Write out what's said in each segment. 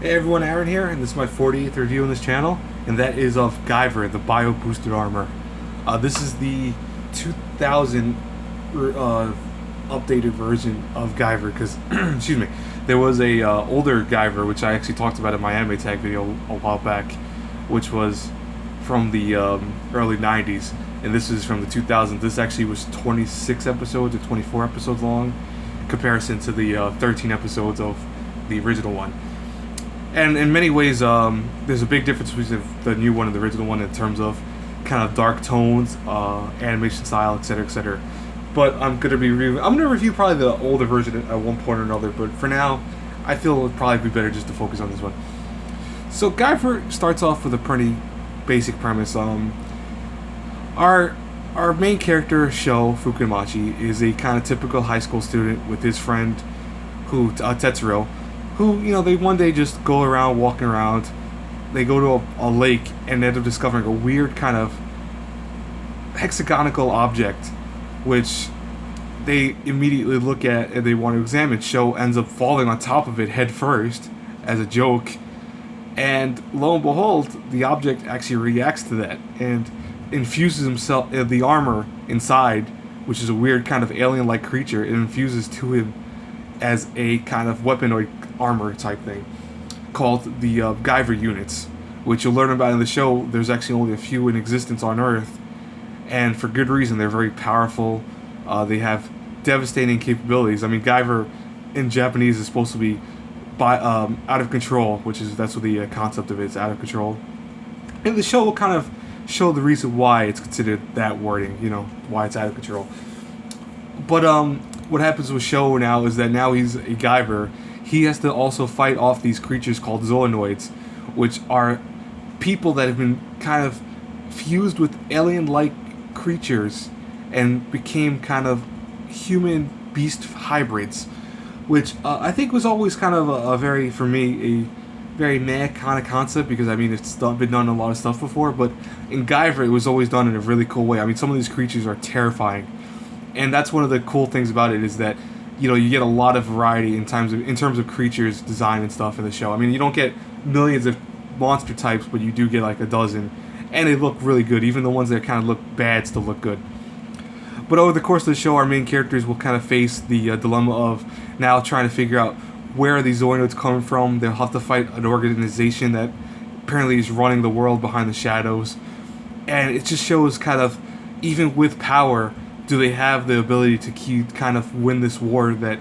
Hey everyone, Aaron here, and this is my 40th review on this channel, and that is of Guyver, the Bio-Boosted Armor. This is the 2000 updated version of Guyver, because, excuse me, there was a older Guyver, which I actually talked about in my anime tag video a while back, which was from the early 90s, and this is from the 2000s. This actually was 26 episodes or 24 episodes long, in comparison to the 13 episodes of the original one. And in many ways, there's a big difference between the new one and the original one in terms of kind of dark tones, animation style, etc., etc. But I'm gonna review probably the older version at one point or another. But for now, I feel it would probably be better just to focus on this one. So Guyver starts off with a pretty basic premise. Our main character, Sho Fukumachi, is a kind of typical high school student with his friend, Tetsuro, who, they one day just go around, walking around. They go to a lake and end up discovering a weird kind of hexagonal object, which they immediately look at and they want to examine. Sho ends up falling on top of it head first as a joke, and lo and behold, the object actually reacts to that and infuses himself, the armor inside, which is a weird kind of alien-like creature. It infuses to him as a kind of weaponoid armor type thing called the Guyver units, which you'll learn about in the show. There's actually only a few in existence on Earth, and for good reason. They're very powerful. They have devastating capabilities. I mean, Guyver in Japanese is supposed to be out of control, that's what the concept of it is, out of control. And the show will kind of show the reason why it's considered that wording, why it's out of control. But what happens with Sho now is that now he's a Guyver. He has to also fight off these creatures called zoonoids, which are people that have been kind of fused with alien-like creatures and became kind of human-beast hybrids, which I think was always kind of a very meh kind of concept, because I mean it's been done in a lot of stuff before, but in Guyver it was always done in a really cool way. I mean, some of these creatures are terrifying, and that's one of the cool things about it, is that you get a lot of variety in terms of creatures design and stuff in the show. I mean, you don't get millions of monster types, but you do get like a dozen, and they look really good. Even the ones that kind of look bad still look good. But over the course of the show, our main characters will kind of face the dilemma of now trying to figure out where are these zoonoids coming from. They'll have to fight an organization that apparently is running the world behind the shadows, and it just shows kind of, even with power, do they have the ability to kind of win this war that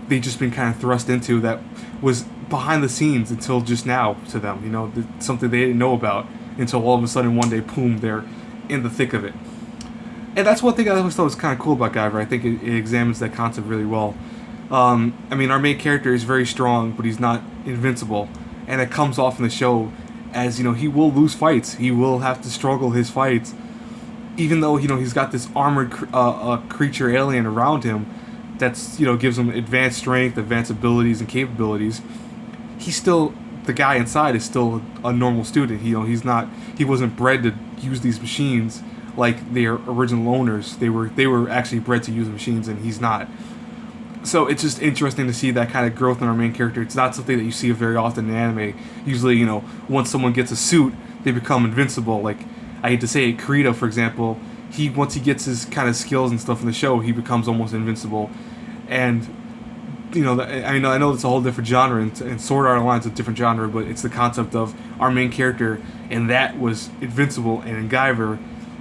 they've just been kind of thrust into, that was behind the scenes until just now to them, something they didn't know about until all of a sudden one day, boom, they're in the thick of it. And that's one thing I always thought was kind of cool about Guyver. I think it examines that concept really well. I mean, our main character is very strong, but he's not invincible, and it comes off in the show as, he will lose fights. He will have to struggle his fights, even though he's got this armored creature alien around him that's gives him advanced strength, advanced abilities and capabilities. He's still, the guy inside is still a normal student. He wasn't bred to use these machines like their original owners. They were actually bred to use machines, and he's not. So it's just interesting to see that kind of growth in our main character. It's not something that you see very often in anime. Usually, once someone gets a suit, they become invincible. Like, I hate to say it, Kirito, for example, once he gets his kind of skills and stuff in the show, he becomes almost invincible. And, I know it's a whole different genre, and Sword Art Online's a different genre, but it's the concept of our main character, and that was invincible, and in Guyver,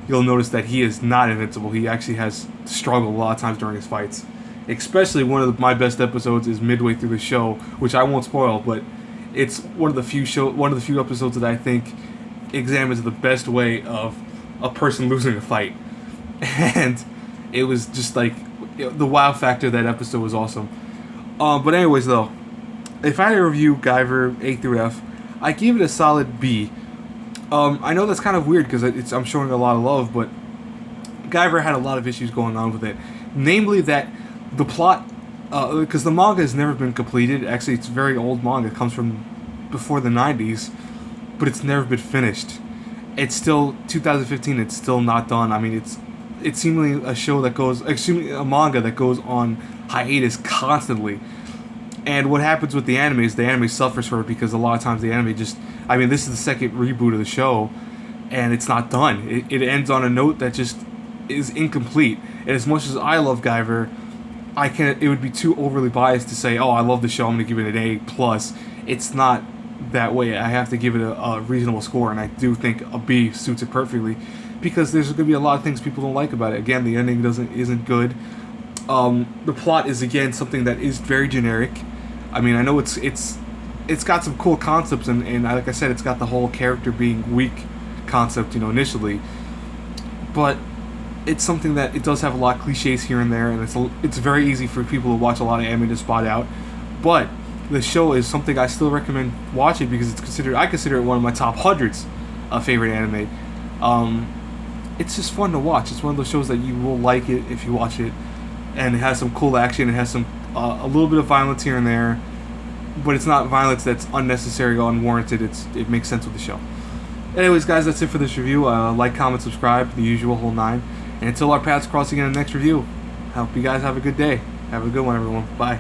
you'll notice that he is not invincible. He actually has struggled a lot of times during his fights. Especially one of my best episodes is midway through the show, which I won't spoil, but it's one of the few episodes that I think examines the best way of a person losing a fight. And it was just like, the wow factor of that episode was awesome. But anyways, though, if I had to review Guyver A through F, I give it a solid B. I know that's kind of weird because I'm showing a lot of love, but Guyver had a lot of issues going on with it. Namely that the plot, because the manga has never been completed. Actually, it's a very old manga. It comes from before the 90s, but it's never been finished. It's still 2015. It's still not done. I mean, it's seemingly a manga that goes on hiatus constantly. And what happens with the anime is the anime suffers for it because a lot of times the anime just, I mean, this is the second reboot of the show, and it's not done. It ends on a note that just is incomplete. And as much as I love Guyver, I can't. It would be too overly biased to say, "Oh, I love the show. I'm going to give it an A plus." It's not that way. I have to give it a reasonable score, and I do think a B suits it perfectly, because there's going to be a lot of things people don't like about it. Again, the ending isn't good. The plot is again something that is very generic. I mean, I know it's got some cool concepts, and like I said, it's got the whole character being weak concept, initially, but it's something that it does have a lot of cliches here and there, and it's very easy for people who watch a lot of anime to spot out. But the show is something I still recommend watching because I consider it one of my top hundreds of favorite anime. It's just fun to watch. It's one of those shows that you will like it if you watch it, and it has some cool action. It has some a little bit of violence here and there, but it's not violence that's unnecessary or unwarranted. It makes sense with the show. Anyways, guys, that's it for this review. Like, comment, subscribe, the usual whole nine. And until our paths cross again in the next review, I hope you guys have a good day. Have a good one, everyone. Bye.